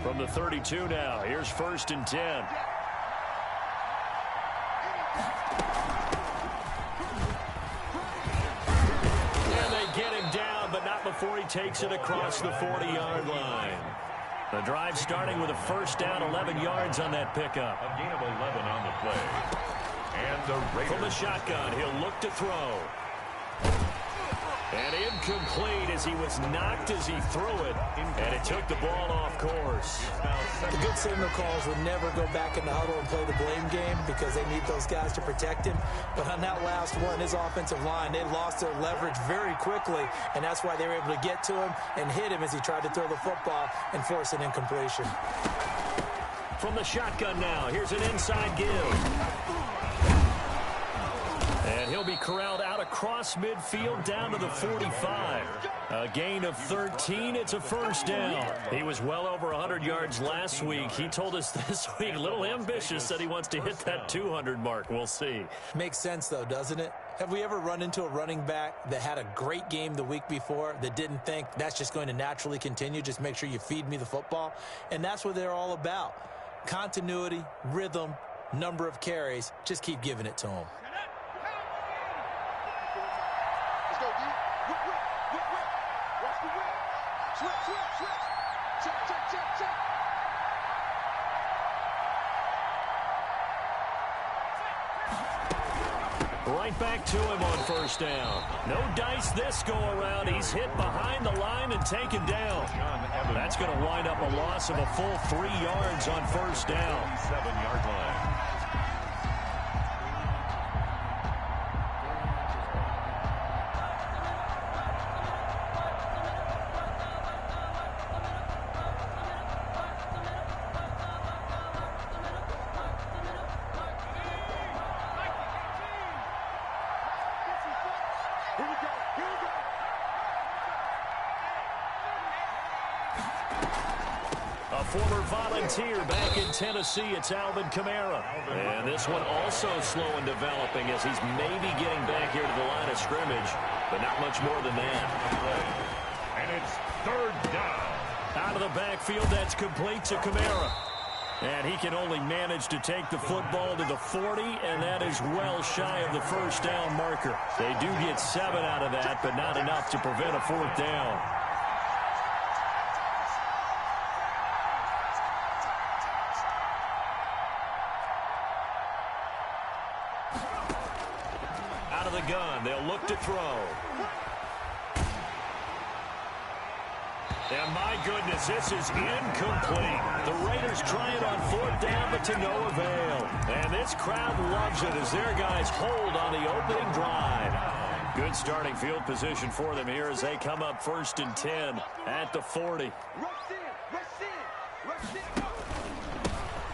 From the 32 now, here's 1st and 10. And they get him down, but not before he takes it across the 40-yard line. The drive starting with a 1st down, 11 yards on that pickup. A gain of 11 on the play. And the Raiders. From the shotgun, he'll look to throw. And incomplete as he was knocked as he threw it. And it took the ball off course. The good signal calls would never go back in the huddle and play the blame game because they need those guys to protect him. But on that last one, his offensive line, they lost their leverage very quickly. And that's why they were able to get to him and hit him as he tried to throw the football and force an incompletion. From the shotgun now, here's an inside give. And he'll be corralled out across midfield down to the 45. A gain of 13. It's a 1st down. He was well over 100 yards last week. He told us this week, a little ambitious, that he wants to hit that 200 mark. We'll see. Makes sense, though, doesn't it? Have we ever run into a running back that had a great game the week before that didn't think that's just going to naturally continue? Just make sure you feed me the football. And that's what they're all about. Continuity, rhythm, number of carries. Just keep giving it to them. Right back to him on 1st down. No dice this go-around. He's hit behind the line and taken down. That's going to wind up a loss of a full 3 yards on 1st down. 7-yard line. Former Volunteer back in Tennessee, it's Alvin Kamara. And this one also slow in developing as he's maybe getting back here to the line of scrimmage, but not much more than that. And it's 3rd down. Out of the backfield, that's complete to Kamara. And he can only manage to take the football to the 40, and that is well shy of the 1st down marker. They do get 7 out of that, but not enough to prevent a 4th down. Gun. They'll look to throw. And my goodness, this is incomplete. The Raiders try it on 4th down, but to no avail. And this crowd loves it as their guys hold on the opening drive. Good starting field position for them here as they come up 1st and 10 at the 40.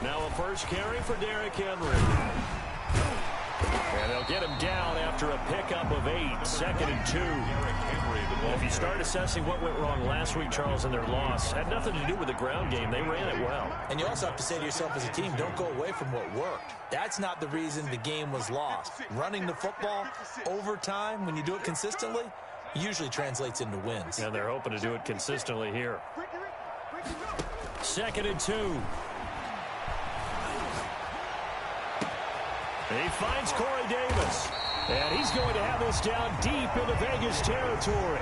Now a 1st carry for Derrick Henry. And they'll get him down after a pickup of 8, 2nd and 2. If you start assessing what went wrong last week, Charles, in their loss, had nothing to do with the ground game. They ran it well. And you also have to say to yourself as a team, don't go away from what worked. That's not the reason the game was lost. Running the football over time, when you do it consistently, usually translates into wins. And they're hoping to do it consistently here. 2nd and 2. He finds Corey Davis. And he's going to have this down deep into Vegas territory.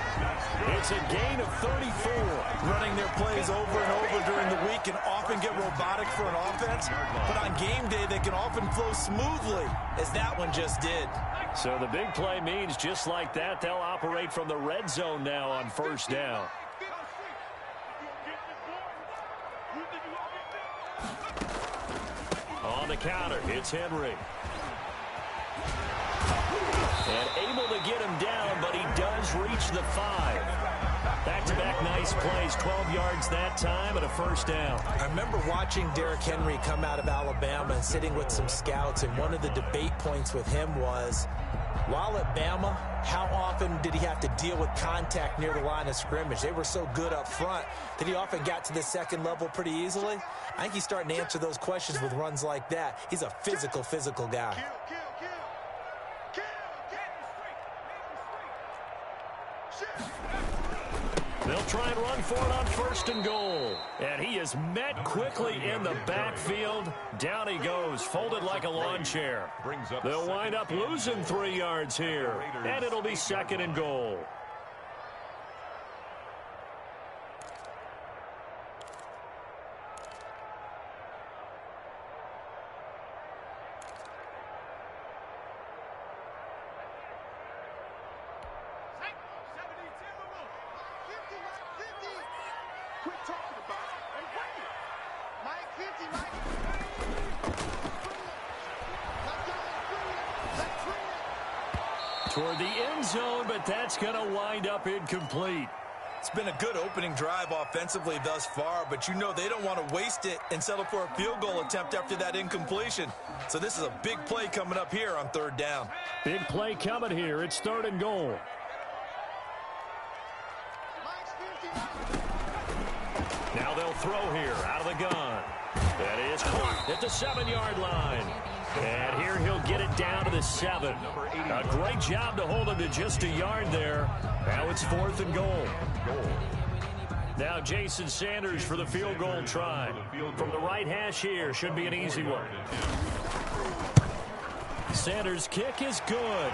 It's a gain of 34. Running their plays over and over during the week can often get robotic for an offense. But on game day, they can often flow smoothly, as that one just did. So the big play means just like that, they'll operate from the red zone now on 1st down. On the counter, it's Henry. And able to get him down, but he does reach the 5. Back-to-back nice plays, 12 yards that time and a 1st down. I remember watching Derrick Henry come out of Alabama and sitting with some scouts, and one of the debate points with him was, while at Bama, how often did he have to deal with contact near the line of scrimmage? They were so good up front that he often got to the 2nd level pretty easily. I think he's starting to answer those questions with runs like that. He's a physical guy. They'll try and run for it on 1st and goal. And he is met quickly in the backfield. Down he goes, folded like a lawn chair. They'll wind up losing 3 yards here. And it'll be 2nd and goal. Toward the end zone, but that's going to wind up incomplete. It's been a good opening drive offensively thus far, but you know they don't want to waste it and settle for a field goal attempt after that incompletion. So this is a big play coming up here on 3rd down. Big play coming here. It's 3rd and goal. Now they'll throw here out of the gun. That is caught at the 7-yard line. And here he'll get it down to the 7. A great job to hold him to just a yard there. Now it's 4th and goal. Now Jason Sanders for the field goal try. From the right hash here, should be an easy one. Sanders' kick is good.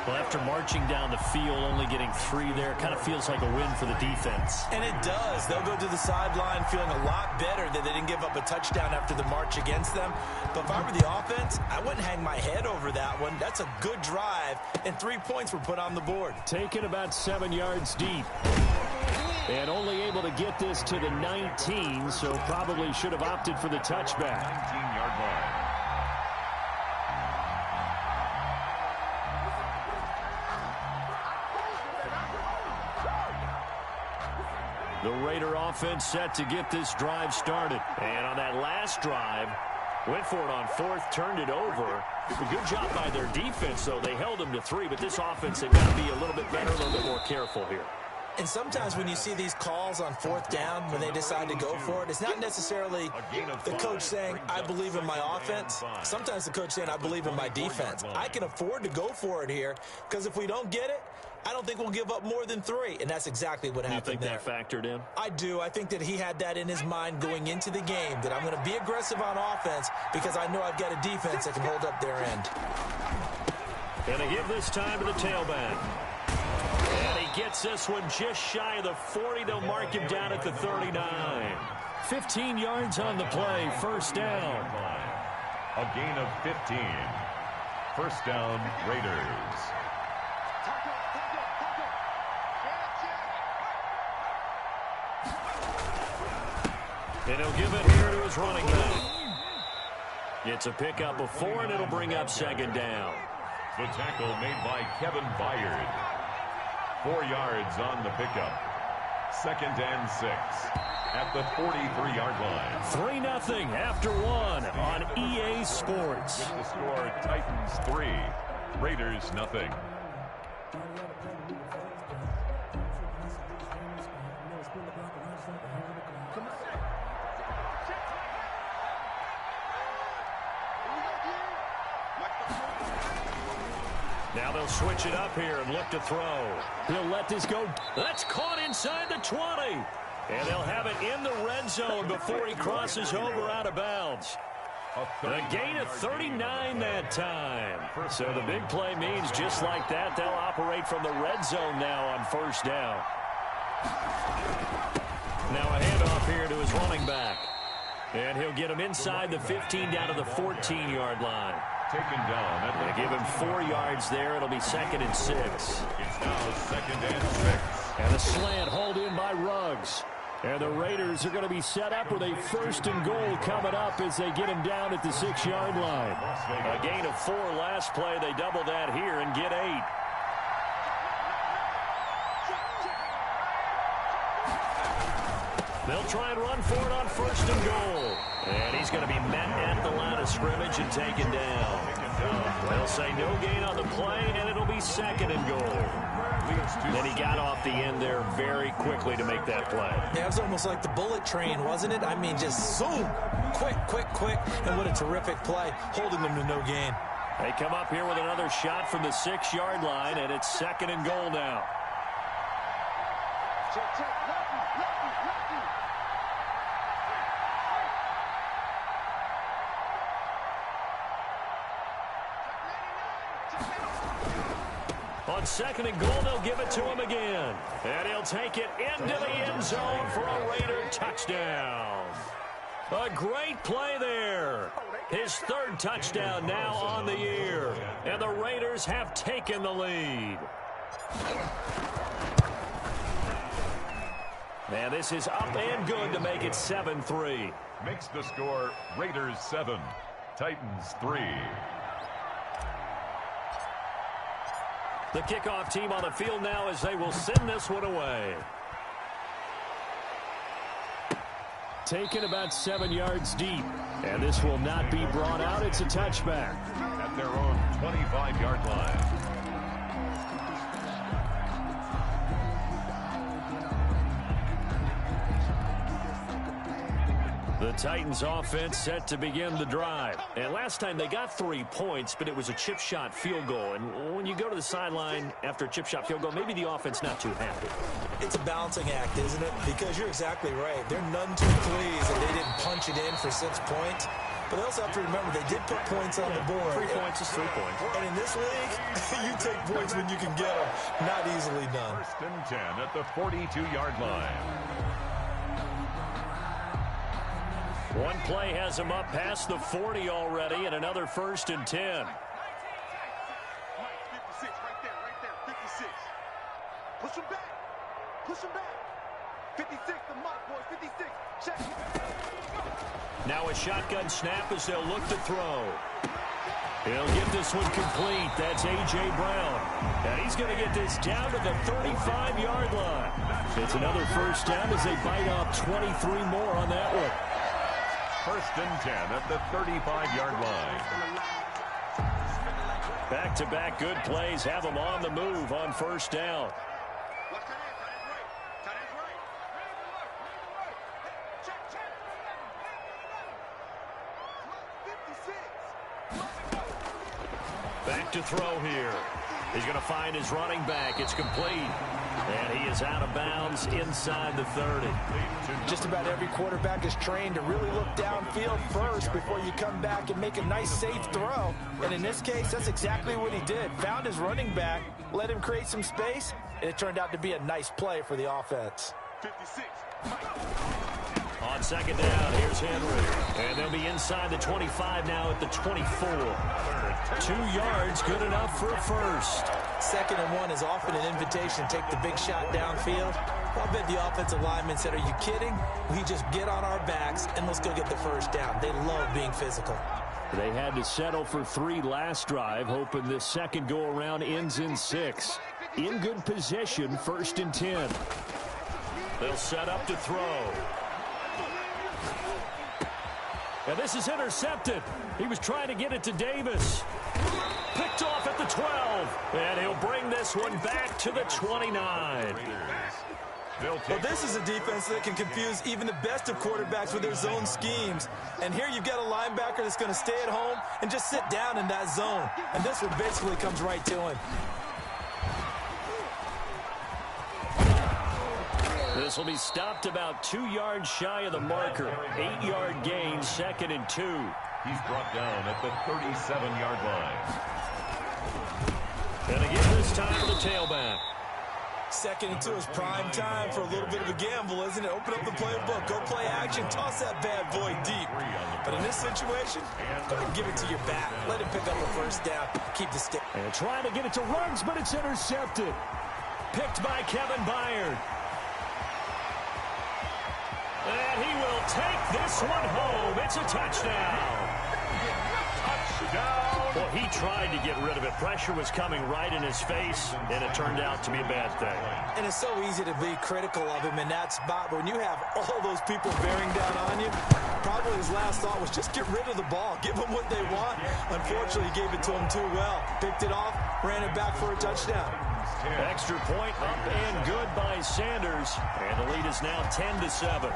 Well, after marching down the field, only getting 3 there, kind of feels like a win for the defense. And it does. They'll go to the sideline feeling a lot better that they didn't give up a touchdown after the march against them. But if I were the offense, I wouldn't hang my head over that one. That's a good drive, and 3 points were put on the board. Taken about 7 yards deep. And only able to get this to the 19, so probably should have opted for the touchback. 19-yard line. The Raider offense set to get this drive started. And on that last drive, went for it on 4th, turned it over. A good job by their defense, though. They held them to 3, but this offense, they've got to be a little bit better, a little bit more careful here. And sometimes when you see these calls on 4th down, when they decide to go for it, it's not necessarily the coach saying, I believe in my offense. Sometimes the coach saying, I believe in my defense. I can afford to go for it here, because if we don't get it, I don't think we'll give up more than 3, and that's exactly what happened there. You think that factored in? I do. I think that he had that in his mind going into the game, that I'm going to be aggressive on offense because I know I've got a defense that can hold up their end. And they give this time to the tailback. And he gets this one just shy of the 40. They'll mark him down at the 39. 15 yards on the play, 1st down. A gain of 15. 1st down, Raiders. And he'll give it here to his running back. It's a pickup of 4, and it'll bring up 2nd down. The tackle made by Kevin Byard. 4 yards on the pickup. 2nd and 6 at the 43-yard line. 3-0 after 1 on EA Sports. With the score, Titans 3, Raiders 0. Now they'll switch it up here and look to throw. He'll let this go. That's caught inside the 20. And they'll have it in the red zone before he crosses over out of bounds. A gain of 39 that time. So the big play means just like that, they'll operate from the red zone now on 1st down. Now a handoff here to his running back. And he'll get him inside the 15 down to the 14-yard line. Taken down. They give him 4 yards there. It'll be 2nd and 6. It's now 2nd and 6. And a slant hauled in by Ruggs. And the Raiders are going to be set up with a 1st and goal coming up as they get him down at the 6-yard line. A gain of 4 last play. They double that here and get 8. They'll try and run for it on 1st and goal. And he's going to be met at the line of scrimmage and taken down. They'll say no gain on the play, and it'll be 2nd and goal. Then he got off the end there very quickly to make that play. Yeah, it was almost like the bullet train, wasn't it? I mean, just zoom, quick, and what a terrific play, holding them to no gain. They come up here with another shot from the 6-yard line, and it's 2nd and goal now. On 2nd and goal, they'll give it to him again. And he'll take it into the end zone for a Raider touchdown. A great play there. His 3rd touchdown now on the year. And the Raiders have taken the lead. And this is up and good to make it 7-3. Makes the score Raiders 7, Titans 3. The kickoff team on the field now as they will send this one away. Taken about 7 yards deep. And this will not be brought out. It's a touchback. At their own 25-yard line. The Titans offense set to begin the drive. And last time they got 3 points, but it was a chip shot field goal. And when you go to the sideline after a chip shot field goal, maybe the offense not too happy. It's a balancing act, isn't it? Because you're exactly right. They're none too pleased that they didn't punch it in for 6 points. But they also have to remember they did put points on the board. 3 points is 3 points. And in this league, you take points when you can get them. Not easily done. 1st and 10 at the 42-yard line. One play has him up past the 40 already, and another 1st and 10. 56, right there, 56. Push him back. 56, the mark, boys, 56, check. Now a shotgun snap as they'll look to throw. He'll get this one complete. That's A.J. Brown. And he's going to get this down to the 35-yard line. It's another 1st down as they bite off 23 more on that one. 1st and 10 at the 35-yard line. Back-to-back good plays have them on the move on 1st down. Back to throw here. He's going to find his running back. It's complete. And he is out of bounds inside the 30. Just about every quarterback is trained to really look downfield first before you come back and make a nice, safe throw. And in this case, that's exactly what he did. Found his running back, let him create some space, and it turned out to be a nice play for the offense. 56. On 2nd down, here's Henry. And they'll be inside the 25 now at the 24. 2 yards, good enough for a 1st. 2nd and 1 is often an invitation to take the big shot downfield. I'll bet the offensive lineman said, are you kidding? We just get on our backs and let's go get the 1st down. They love being physical. They had to settle for 3 last drive, hoping this second go-around ends in 6. In good position, 1st and 10. They'll set up to throw. And this is intercepted. He was trying to get it to Davis. Picked off at the 12. And he'll bring this one back to the 29. Well, this is a defense that can confuse even the best of quarterbacks with their zone schemes. And here you've got a linebacker that's going to stay at home and just sit down in that zone. And this one basically comes right to him. This will be stopped about 2 yards shy of the marker. 8-yard gain, 2nd and 2. He's brought down at the 37-yard line. And again this time to the tailback. 2nd and 2 is prime time for a little bit of a gamble, isn't it? Open up the playbook, go play action, toss that bad boy deep. But in this situation, go ahead and give it to your back. Let him pick up a 1st down, keep the stick. And trying to get it to Ruggs, but it's intercepted. Picked by Kevin Byard. And he will take this one home. It's a touchdown. Touchdown. Well, he tried to get rid of it. Pressure was coming right in his face, and it turned out to be a bad thing. And it's so easy to be critical of him in that spot. But when you have all those people bearing down on you, probably his last thought was just get rid of the ball. Give them what they want. Unfortunately, he gave it to them too well. Picked it off, ran it back for a touchdown. Extra point up and good by Sanders. And the lead is now 10-7.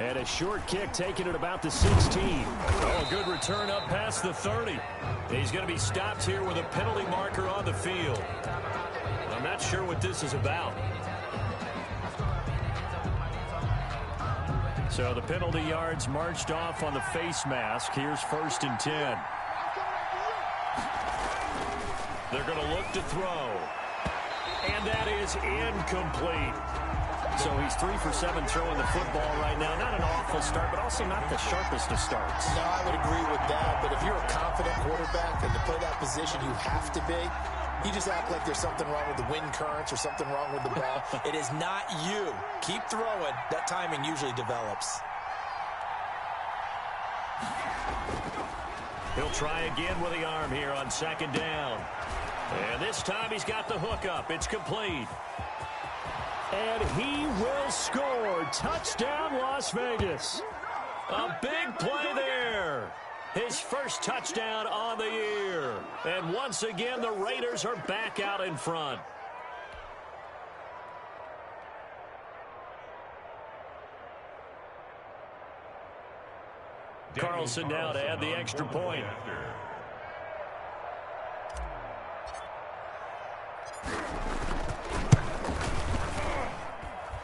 And a short kick taken at about the 16. Oh, a good return up past the 30. He's going to be stopped here with a penalty marker on the field. I'm not sure what this is about. So the penalty yards marched off on the face mask. Here's 1st and 10. They're going to look to throw. And that is incomplete. So he's 3 for 7 throwing the football right now. Not an awful start, but also not the sharpest of starts. No, I would agree with that. But if you're a confident quarterback and to play that position, you have to be. You just act like there's something wrong with the wind currents or something wrong with the ball. It is not you. Keep throwing. That timing usually develops. He'll try again with the arm here on 2nd down. And this time he's got the hook up. It's complete. And he will score. Touchdown, Las Vegas. A big play there. His first touchdown on the year. And once again, the Raiders are back out in front. Carlson now to add the extra point.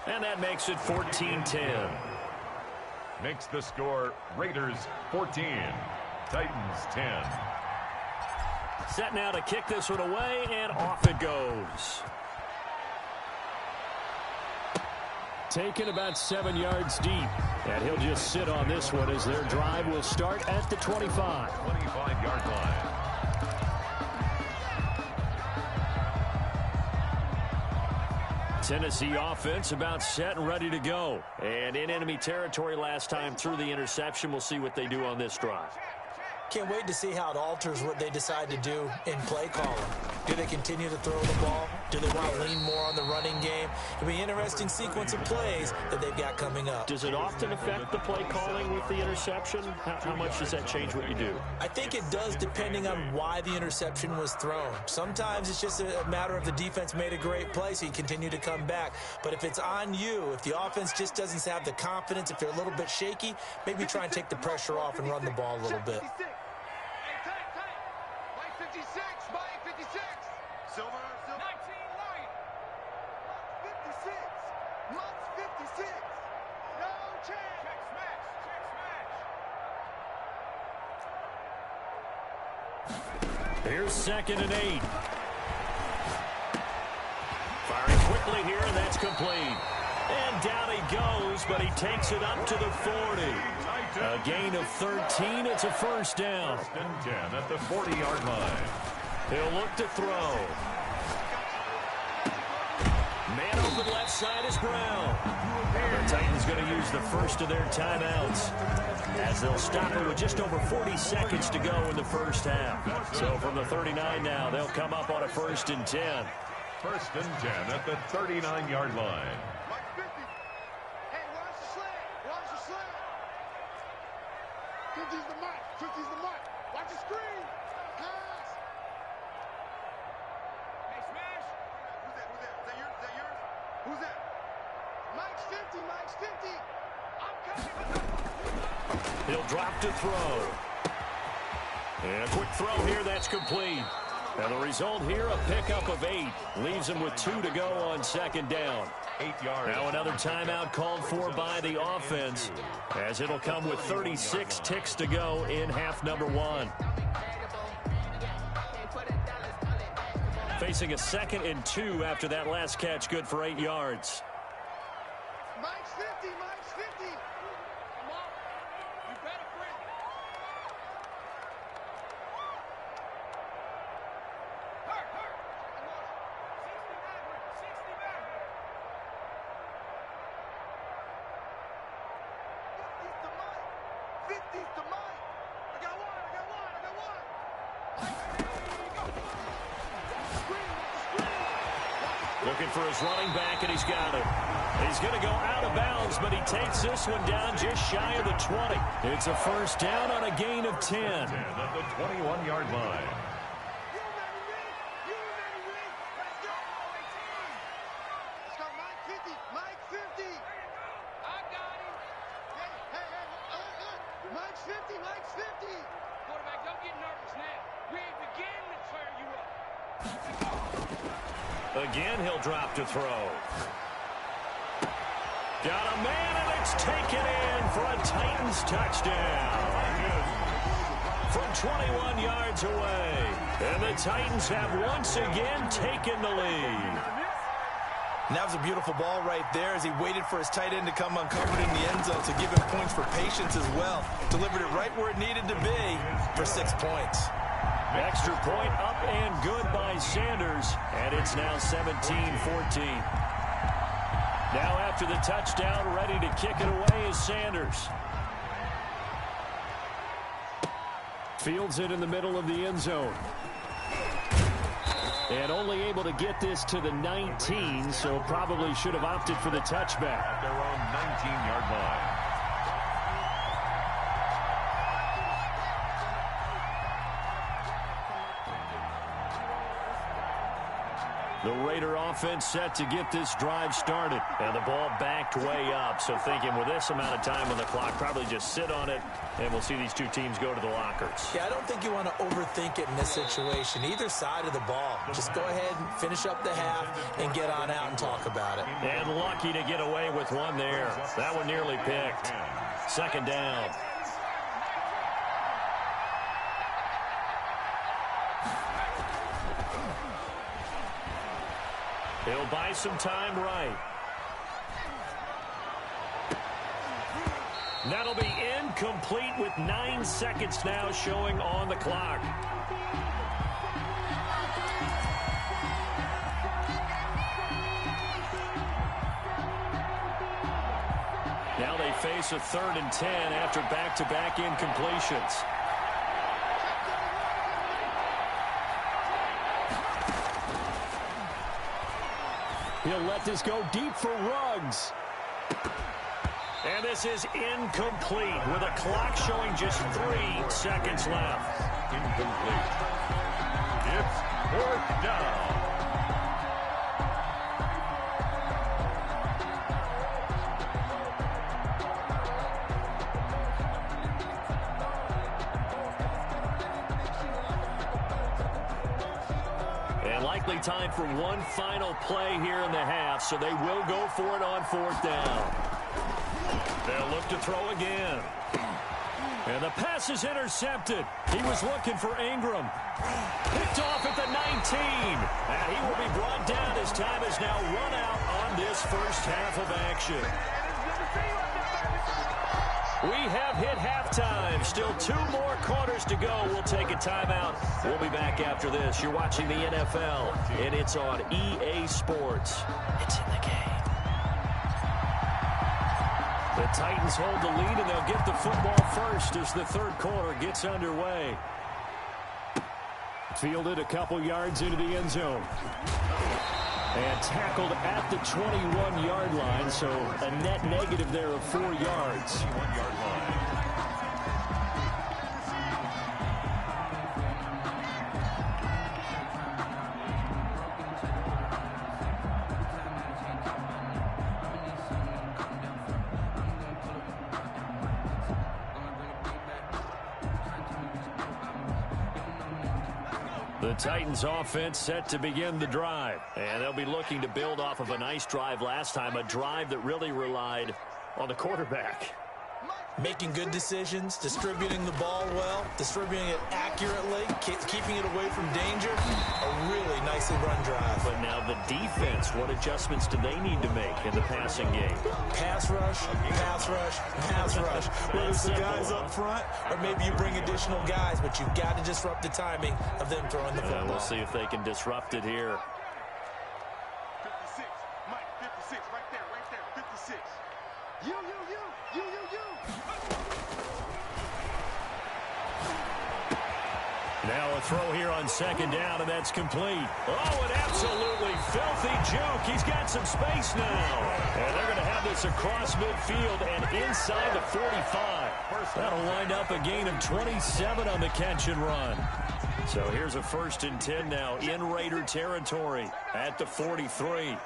And that makes it 14-10. Makes the score Raiders 14, Titans 10. Set now to kick this one away, and off it goes. Taken about 7 yards deep. And he'll just sit on this one as their drive will start at the 25. 25-yard line. Tennessee offense about set and ready to go. And in enemy territory last time through the interception. We'll see what they do on this drive. Can't wait to see how it alters what they decide to do in play calling. Do they continue to throw the ball? Do they want to lean more on the running game? It'll be an interesting sequence of plays that they've got coming up. Does it often affect the play calling with the interception? How much does that change what you do? I think it does depending on why the interception was thrown. Sometimes it's just a matter of the defense made a great play, so you continue to come back. But if it's on you, if the offense just doesn't have the confidence, if they're a little bit shaky, maybe try and take the pressure off and run the ball a little bit. Here's 2nd and 8. Firing quickly here, and that's complete. And down he goes, but he takes it up to the 40. A gain of 13. It's a 1st down. 1st and 10 at the 40-yard line. He'll look to throw. Man open left side is Brown. The Titans going to use the first of their timeouts as they'll stop it with just over 40 seconds to go in the first half. So from the 39 now, they'll come up on a 1st and 10. 1st and 10 at the 39-yard line. Hey, watch the slant. Watch the slant. 50's the mark. 50's the mark. Watch the screen. Pass. Hey, smash. Who's that? Who's that? Is that yours? Is that yours? Who's that? Mike's 50. Mike's 50. I'm coming. He'll drop to throw. And a quick throw here. That's complete. And the result here, a pickup of 8. Leaves him with 2 to go on 2nd down. 8 yards. Now another timeout called for by the offense, as it'll come with 36 ticks to go in half number 1. Facing a 2nd and 2 after that last catch, good for 8 yards. Mike's 50. Mike's 50. Come on. You better quit. Hurt. 60 back. 50's the Mike. I got one. Looking for his running back, and he's got it. He's going to go out of bounds, but he takes this one down just shy of the 20. It's a 1st down on a gain of 10. At the 21-yard line. Let's go, Mike 50. Mike 50. I got him. Again, he'll drop to throw. Got a man, and it's taken in for a Titans touchdown. From 21 yards away. And the Titans have once again taken the lead. And that was a beautiful ball right there as he waited for his tight end to come uncovered in the end zone to give him points for patience as well. Delivered it right where it needed to be for 6 points. Extra point up and good by Sanders. And it's now 17-14. Now after the touchdown, ready to kick it away is Sanders. Fields it in the middle of the end zone. And only able to get this to the 19, so probably should have opted for the touchback. At their own 19-yard line. The Raider offense set to get this drive started. And the ball backed way up. So thinking with this amount of time on the clock, probably just sit on it, and we'll see these two teams go to the lockers. Yeah, I don't think you want to overthink it in this situation. Either side of the ball. Just go ahead and finish up the half and get on out and talk about it. And lucky to get away with one there. That one nearly picked. Second down. He'll buy some time right. That'll be incomplete with 9 seconds now showing on the clock. Now they face a 3rd and 10 after back-to-back incompletions. He'll let this go deep for Ruggs. And this is incomplete with a clock showing just 3 seconds left. Incomplete. It's 4th down. Likely time for one final play here in the half, so they will go for it on 4th down. They'll look to throw again. And the pass is intercepted. He was looking for Ingram. Picked off at the 19. And he will be brought down as time is now run out on this first half of action. We have hit halftime. Still 2 more quarters to go. We'll take a timeout. We'll be back after this. You're watching the NFL, and it's on EA Sports. It's in the game. The Titans hold the lead, and they'll get the football first as the 3rd quarter gets underway. Fielded a couple yards into the end zone. And tackled at the 21-yard line, so a net negative there of 4 yards. 21-yard line. The Titans offense set to begin the drive. And they'll be looking to build off of a nice drive last time, a drive that really relied on the quarterback. Making good decisions, distributing the ball well, distributing it accurately, keeping it away from danger. A really nicely run drive. But now the defense, what adjustments do they need to make in the passing game? Pass rush, pass rush, pass rush. Whether it's the guys up front or maybe you bring additional guys, but you've got to disrupt the timing of them throwing the football. We'll see if they can disrupt it here. 56, Mike, 56, right there, 56. You. Now a throw here on 2nd down, and that's complete. Oh, an absolutely filthy juke. He's got some space now. And they're going to have this across midfield and inside the 45. That'll wind up a gain of 27 on the catch and run. So here's a 1st and 10 now in Raider territory at the 43.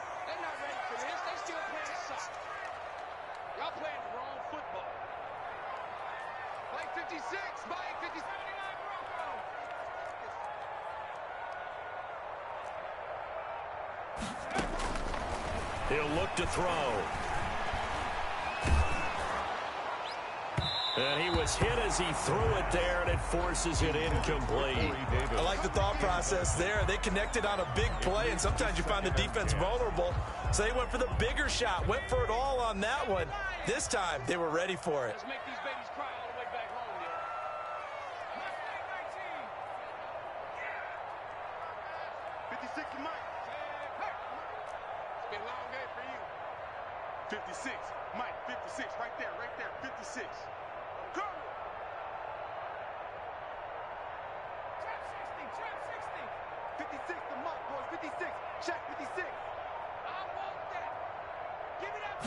He'll look to throw. And he was hit as he threw it there, and it forces it incomplete. I like the thought process there. They connected on a big play, and sometimes you find the defense vulnerable. So they went for the bigger shot, went for it all on that one. This time, they were ready for it. Let's make these babies cry all the way back home, yo. 56 to Mike. It's been a long day for you. 56. Mike, 56. Right there, 56. Go! Trap 60. 56 to Mike, boys. 56. Check 56. I want that. Give me that.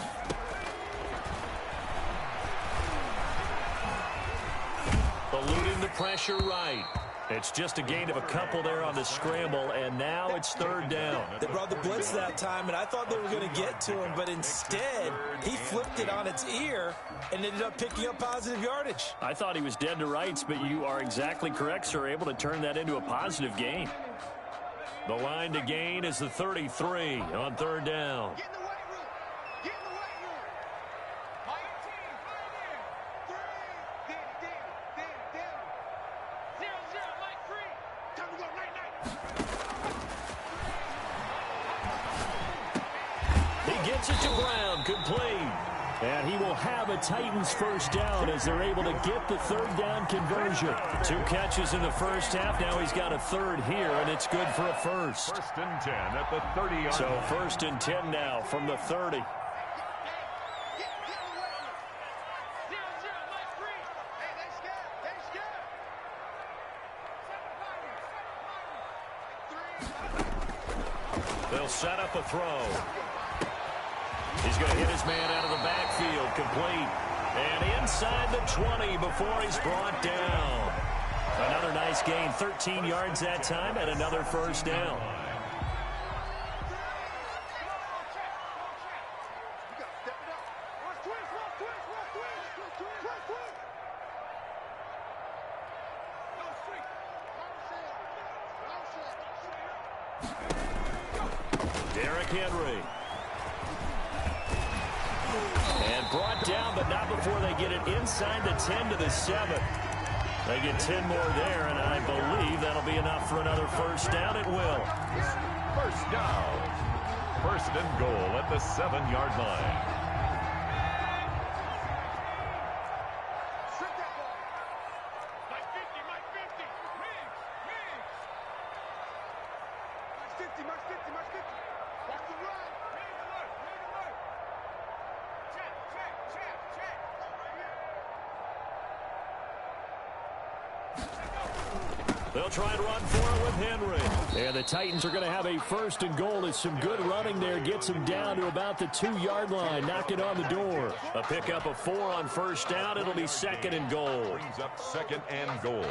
Eluding the pressure right. It's just a gain of a couple there on the scramble, and now it's third down. They brought the blitz that time, and I thought they were going to get to him, but instead, he flipped it on its ear and ended up picking up positive yardage. I thought he was dead to rights, but you are exactly correct, sir, able to turn that into a positive gain. The line to gain is the 33 on third down. Get in the weight room. Get in the weight room. Fire team, fire there. 3. Danny. 0-0, Mike 3. Time to go, night. He gets it to Brown, complete. And he will have a Titans first down as they're able to get the third down conversion. 2 catches in the first half. Now he's got a third here, and it's good for a first. First and 10 at the 30-yard So line. first and 10 now from the 30. Get in the weight room. 0-0, Mike 3. Hey, they scared. They'll set up a throw. He's going to hit his man out of the backfield, complete. And inside the 20 before he's brought down. Another nice gain, 13 yards that time, and another first down. You got to step it up. Watch twist. Derrick Henry. And brought down, but not before they get it inside the 10 to the 7. They get 10 more there, and I believe that'll be enough for another first down. It will. First down. First and goal at the 7-yard line. Strip that ball. Mike 50. Mike 50. Watch the run. Check. They'll try and run for it with Henry. And the Titans are going to have a first and goal as some good running there gets them down to about the 2-yard line, knocking on the door. A pickup of 4 on first down. It'll be second and goal. Brings up second and goal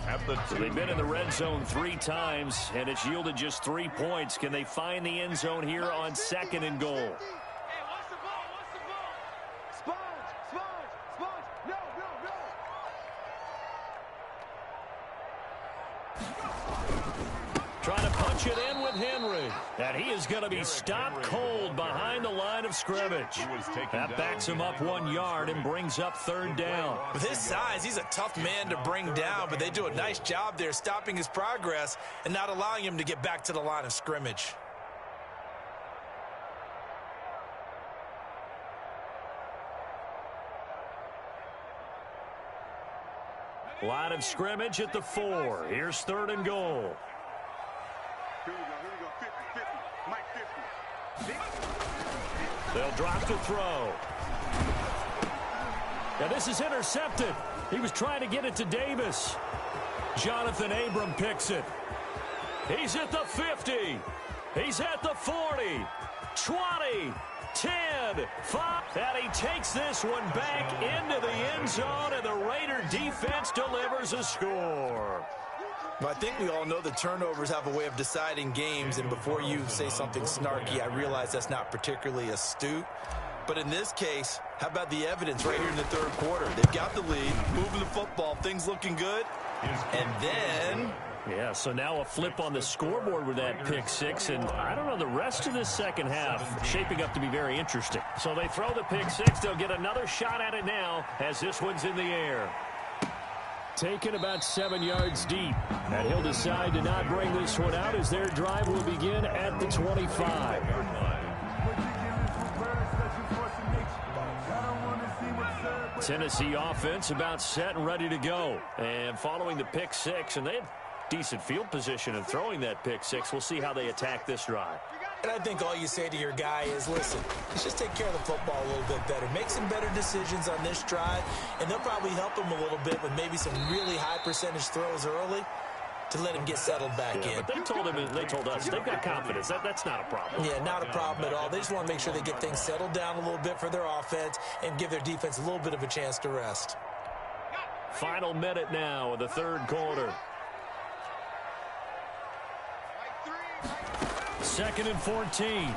at the 2. So they've been in the red zone 3 times, and it's yielded just 3 points. Can they find the end zone here on second and goal? Hey, watch the ball. Sponge. No. Trying to punch it in with Henry. And he is going to be stopped cold behind the line of scrimmage. That backs him up 1 yard and brings up third down. With his size, he's a tough man to bring down, but they do a nice job there stopping his progress and not allowing him to get back to the line of scrimmage. Line of scrimmage at the 4. Here's third and goal. Here we go. 50. Mike 50. They'll drop to throw. Now this is intercepted. He was trying to get it to Davis. Jonathan Abram picks it. He's at the 50. He's at the 40. 20. 10, 5, and he takes this one back into the end zone, and the Raider defense delivers a score. Well, I think we all know that turnovers have a way of deciding games, and before you say something snarky, I realize that's not particularly astute. But in this case, how about the evidence right here in the third quarter? They've got the lead, moving the football, things looking good, and then Yeah, so now a flip on the scoreboard with that pick six, and I don't know, the rest of this second half shaping up to be very interesting. So they throw the pick six. They'll get another shot at it now as this one's in the air. Taken about 7 yards deep, and he'll decide to not bring this one out as their drive will begin at the 25. Tennessee offense about set and ready to go. And following the pick six, and they have decent field position in throwing that pick six. We'll see how they attack this drive. And I think all you say to your guy is, listen, let's just take care of the football a little bit better. Make some better decisions on this drive, and they'll probably help him a little bit with maybe some really high percentage throws early to let him get settled back in. But they told us they've got confidence. That's not a problem. Yeah, not a problem at all. They just want to make sure they get things settled down a little bit for their offense and give their defense a little bit of a chance to rest. Final minute now of the third quarter. 2nd and 14.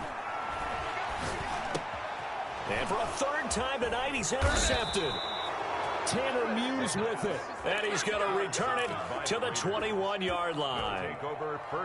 And for a third time tonight, he's intercepted. Tanner Muse with it. And he's going to return it to the 21-yard line.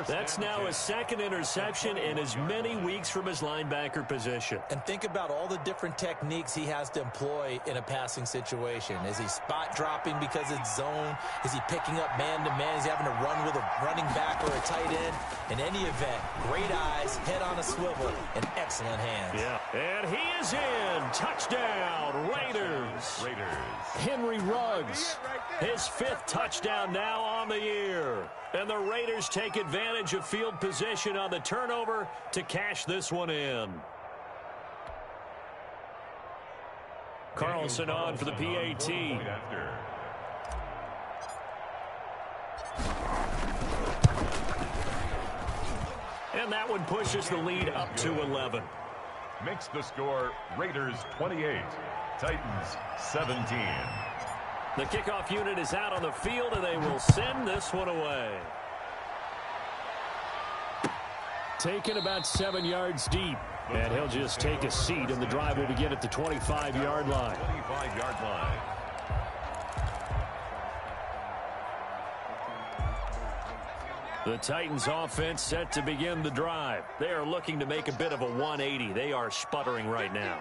That's now his second interception in as many weeks from his linebacker position. And think about all the different techniques he has to employ in a passing situation. Is he spot dropping because it's zone? Is he picking up man-to-man? Is he having to run with a running back or a tight end? In any event, great eyes, head on a swivel, and excellent hands. Yeah, and he is in. Touchdown, Raiders. Henry Ruggs, his 5th touchdown now on the year. And the Raiders take advantage of field position on the turnover to cash this one in. Carlson on for the PAT. And that one pushes the lead up to 11. Makes the score Raiders 28, Titans 17. The kickoff unit is out on the field, and they will send this one away. Taken about 7 yards deep, and he'll just take a seat, and the drive will begin at the 25-yard line. 25-yard line. The Titans offense set to begin the drive. They are looking to make a bit of a 180. They are sputtering right now.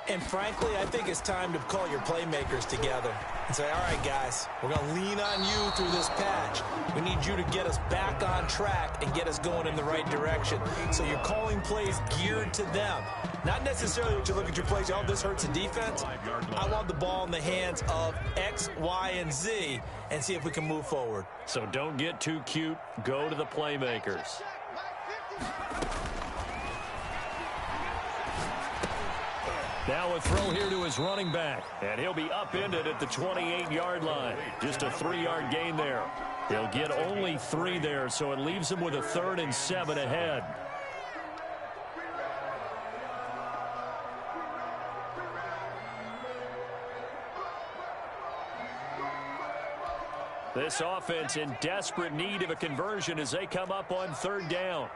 And frankly, I think it's time to call your playmakers together and say, all right, guys, we're going to lean on you through this patch. We need you to get us back on track and get us going in the right direction. So you're calling plays geared to them. Not necessarily that you look at your plays, oh, this hurts the defense. I want the ball in the hands of X, Y, and Z and see if we can move forward. So don't get too cute. Go to the playmakers. Now a throw here to his running back, and he'll be upended at the 28-yard line. Just a 3-yard gain there. He'll get only 3 there, so it leaves him with a 3rd and 7 ahead. This offense in desperate need of a conversion as they come up on 3rd down.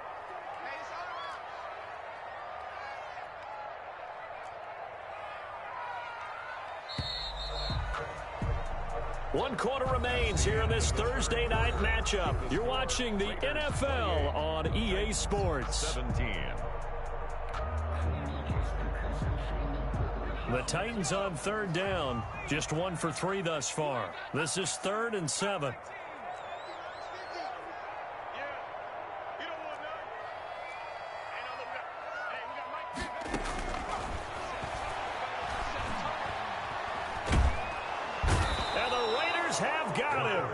One quarter remains here in this Thursday night matchup. You're watching the NFL on EA Sports. 17. The Titans on 3rd down. Just 1 for 3 thus far. This is 3rd and 7. Have got him.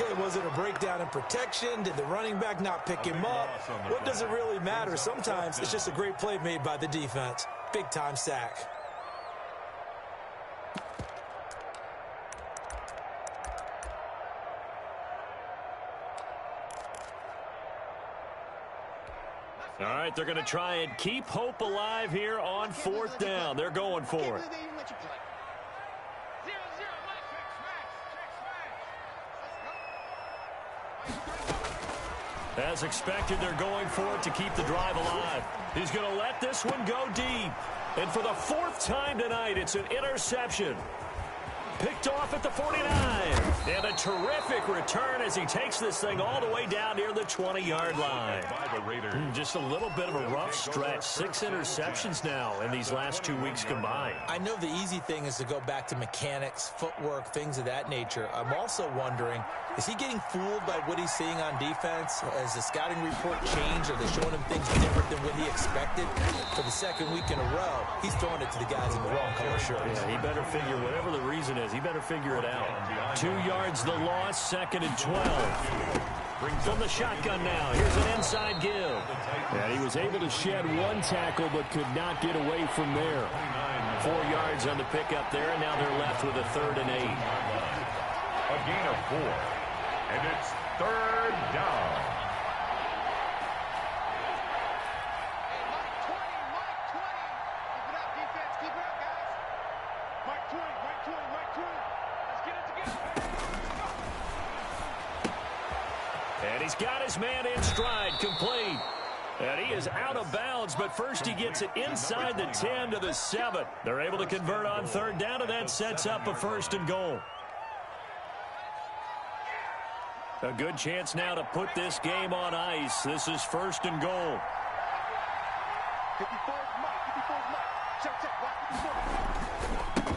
Okay, was it a breakdown in protection? Did the running back not pick him up? What does it really matter? Sometimes it's just a great play made by the defense. Big time sack. All right, they're going to try and keep hope alive here on 4th down. They're going for it. As expected, they're going for it to keep the drive alive. He's going to let this one go deep. And for the 4th time tonight, it's an interception. Picked off at the 49. And a terrific return as he takes this thing all the way down near the 20-yard line. Just a little bit of a rough stretch. 6 interceptions now in these last 2 weeks combined. I know the easy thing is to go back to mechanics, footwork, things of that nature. I'm also wondering, is he getting fooled by what he's seeing on defense? Has the scouting report changed? Are they showing him things different than what he expected? For the second week in a row, he's throwing it to the guys in the wrong color shirts. Yeah, he better figure, whatever the reason is, he better figure it out. 2 yards the loss, 2nd and 12. From the shotgun now, here's an inside give. And he was able to shed 1 tackle but could not get away from there. 4 yards on the pickup there, and now they're left with a 3rd and 8. A gain of 4. And it's 3rd down. And he's got his man in stride, complete. And he is out of bounds, but first he gets it inside the 10 to the 7. They're able to convert on 3rd down, and that sets up a 1st and goal. A good chance now to put this game on ice. This is 1st and goal. 54 is Mike. 54 is Mike. Check.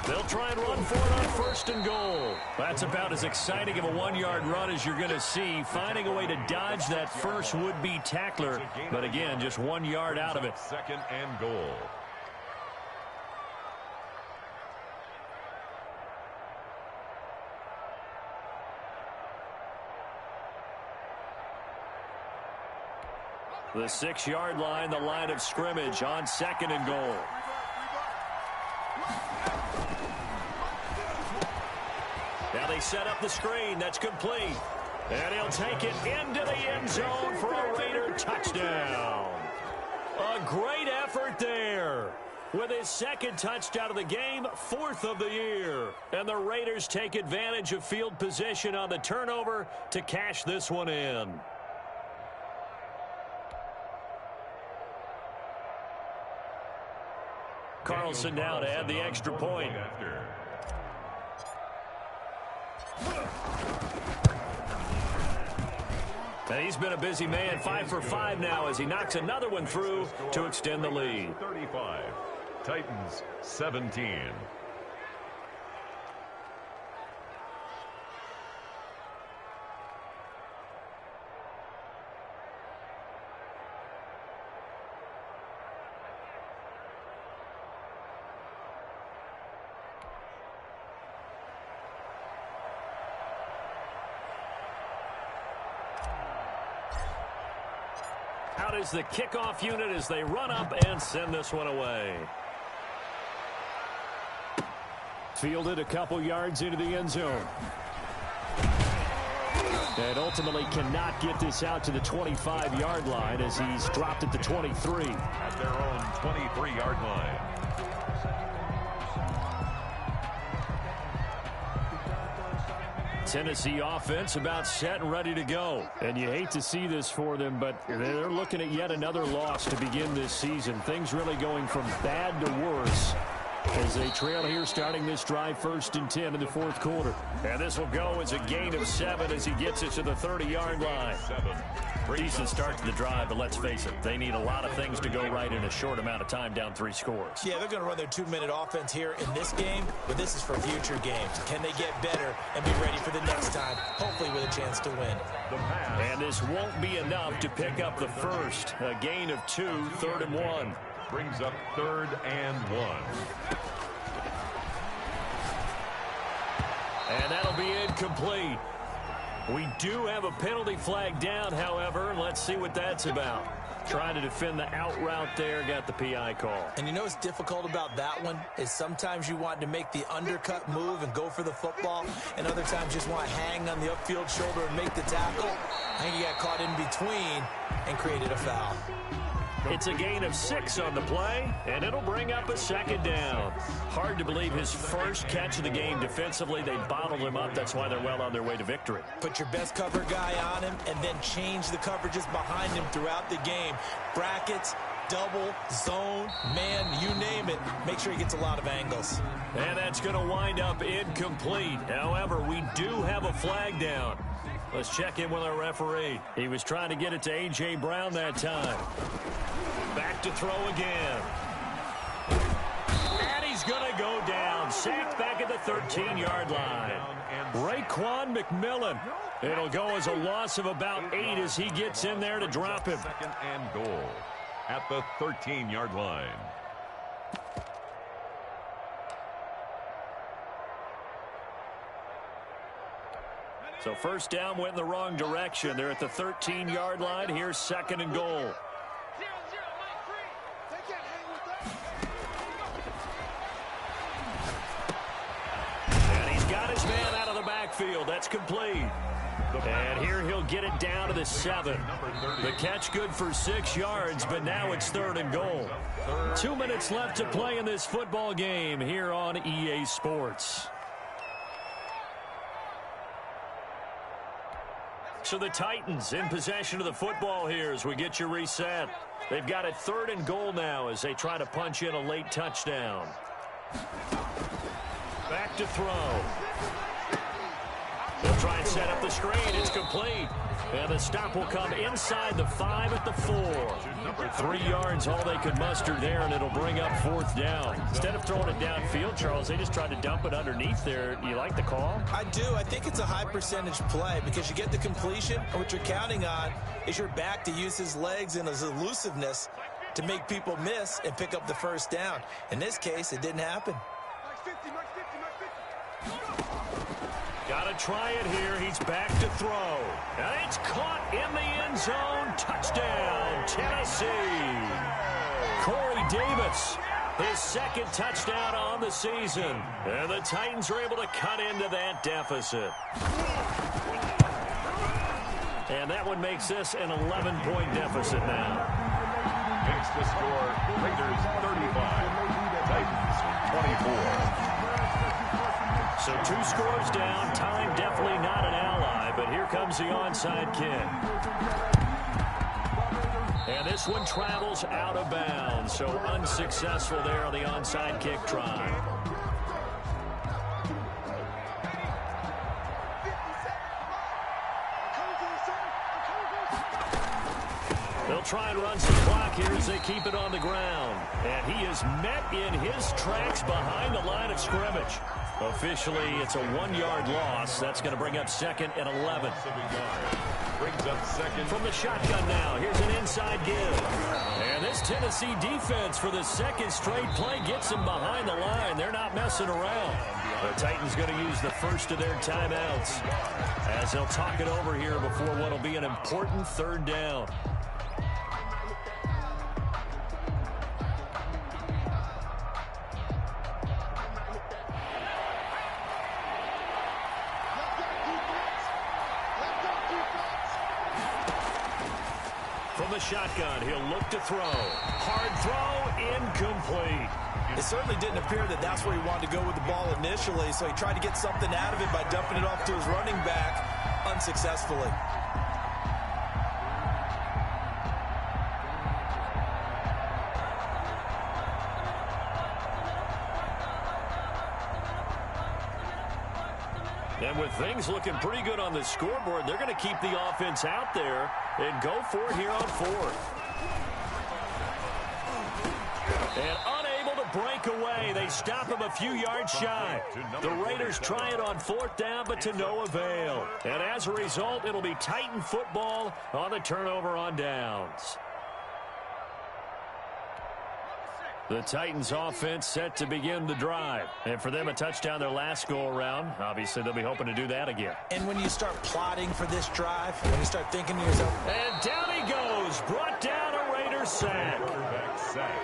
They'll try and run for it on 1st and goal. That's about as exciting of a 1-yard run as you're going to see. Finding a way to dodge that first would-be tackler. But again, just 1 yard out of it. 2nd and goal. The 6-yard line, the line of scrimmage on 2nd and goal. Now they set up the screen. That's complete. And he'll take it into the end zone for a Raider touchdown. A great effort there. With his 2nd touchdown of the game, 4th of the year. And the Raiders take advantage of field position on the turnover to cash this one in. Carlson now to add the extra point. And he's been a busy man, 5 for 5 now as he knocks another one through to extend the lead. 35. Titans 17. Out is the kickoff unit as they run up and send this one away. Fielded a couple yards into the end zone. And ultimately cannot get this out to the 25-yard line as he's dropped at the 23. At their own 23-yard line. Tennessee offense about set and ready to go. And you hate to see this for them, but they're looking at yet another loss to begin this season. Things really going from bad to worse as they trail here starting this drive 1st and 10 in the 4th quarter. And this will go as a gain of 7 as he gets it to the 30-yard line. Decent start to the drive, but let's face it, they need a lot of things to go right in a short amount of time, down 3 scores. Yeah, they're going to run their 2-minute offense here in this game, but this is for future games. Can they get better and be ready for the next time, hopefully with a chance to win? And this won't be enough to pick up the first. A gain of 2, 3rd and 1. Brings up 3rd and 1. And that'll be incomplete. We do have a penalty flag down, however. Let's see what that's about. Trying to defend the out route there, got the PI call. And you know what's difficult about that one is sometimes you want to make the undercut move and go for the football, and other times just want to hang on the upfield shoulder and make the tackle. I think he got caught in between and created a foul. It's a gain of 6 on the play, and it'll bring up a 2nd down. Hard to believe his first catch of the game defensively. They bottled him up. That's why they're well on their way to victory. Put your best cover guy on him and then change the coverages behind him throughout the game. Brackets, double, zone, man, you name it. Make sure he gets a lot of angles. And that's going to wind up incomplete. However, we do have a flag down. Let's check in with our referee. He was trying to get it to A.J. Brown that time. Back to throw again. And he's going to go down. Sacked back at the 13-yard line. Raekwon McMillan. It'll go as a loss of about 8 as he gets in there to drop him. Second and goal at the 13-yard line. So first down went in the wrong direction. They're at the 13-yard line. Here's second and goal. And he's got his man out of the backfield. That's complete. And here he'll get it down to the 7. The catch good for 6 yards, but now it's third and goal. 2 minutes left to play in this football game here on EA Sports. So the Titans in possession of the football here as we get you reset. They've got it third and goal now as they try to punch in a late touchdown. Back to throw. They'll try and set up the screen. It's complete. And the stop will come inside the 5 at the 4. 3 yards all they could muster there, and it'll bring up fourth down. Instead of throwing it downfield, Charles, they just tried to dump it underneath there. Do you like the call? I do. I think it's a high percentage play because you get the completion, and what you're counting on is your back to use his legs and his elusiveness to make people miss and pick up the first down. In this case, it didn't happen. Got to try it here. He's back to throw. And it's caught in the end zone. Touchdown, Tennessee. Corey Davis, his second touchdown on the season. And the Titans are able to cut into that deficit. And that one makes this an 11-point deficit now. Makes the score Raiders 35, Titans 24. So 2 scores down. Time definitely not an ally, but here comes the onside kick. And this one travels out of bounds, so unsuccessful there on the onside kick try. They'll try and run some clock here as they keep it on the ground. And he is met in his tracks behind the line of scrimmage. Officially, it's a 1-yard loss. That's going to bring up second and 11. Brings up second. From the shotgun now, here's an inside give. And this Tennessee defense for the second straight play gets them behind the line. They're not messing around. The Titans going to use the first of their timeouts as they'll talk it over here before what will be an important third down. From the shotgun, he'll look to throw. Hard throw, incomplete. It certainly didn't appear that that's where he wanted to go with the ball initially, so he tried to get something out of it by dumping it off to his running back unsuccessfully. And with things looking pretty good on the scoreboard, they're going to keep the offense out there and go for it here on fourth. And unable to break away. They stop him a few yards shy. The Raiders try it on fourth down, but to no avail. And as a result, it'll be Titan football on the turnover on downs. The Titans offense set to begin the drive. And for them, a touchdown their last go-around. Obviously, they'll be hoping to do that again. And when you start plotting for this drive, when you start thinking to yourself, and down he goes, brought down a Raiders sack.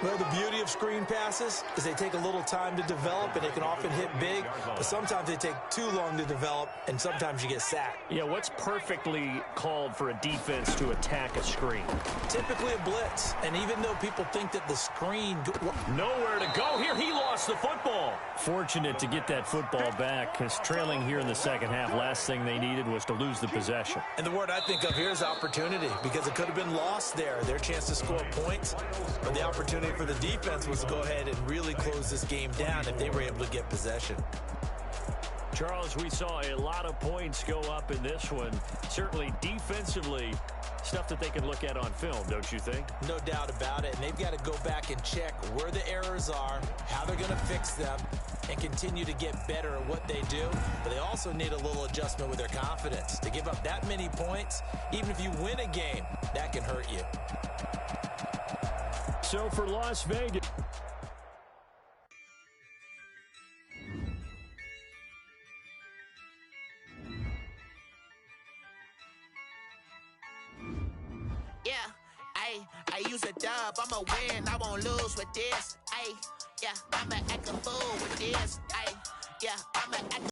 Well, the beauty of screen passes is they take a little time to develop, and they can often hit big, but sometimes they take too long to develop, and sometimes you get sacked. Yeah, what's perfectly called for a defense to attack a screen? Typically a blitz, and even though people think that the screen... Nowhere to go here. He lost the football. Fortunate to get that football back, because trailing here in the second half, last thing they needed was to lose the possession. And the word I think of here is opportunity, because it could have been lost there. Their chance to score points, but the opportunity for the defense was to go ahead and really close this game down if they were able to get possession. Charles, we saw a lot of points go up in this one. Certainly defensively, stuff that they can look at on film, don't you think? No doubt about it, and they've got to go back and check where the errors are, how they're going to fix them, and continue to get better at what they do. But they also need a little adjustment with their confidence. To give up that many points, even if you win a game, that can hurt you. So for Las Vegas, I use a dub, I'ma win, I won't lose with this. I'ma act a fool with this. I'ma act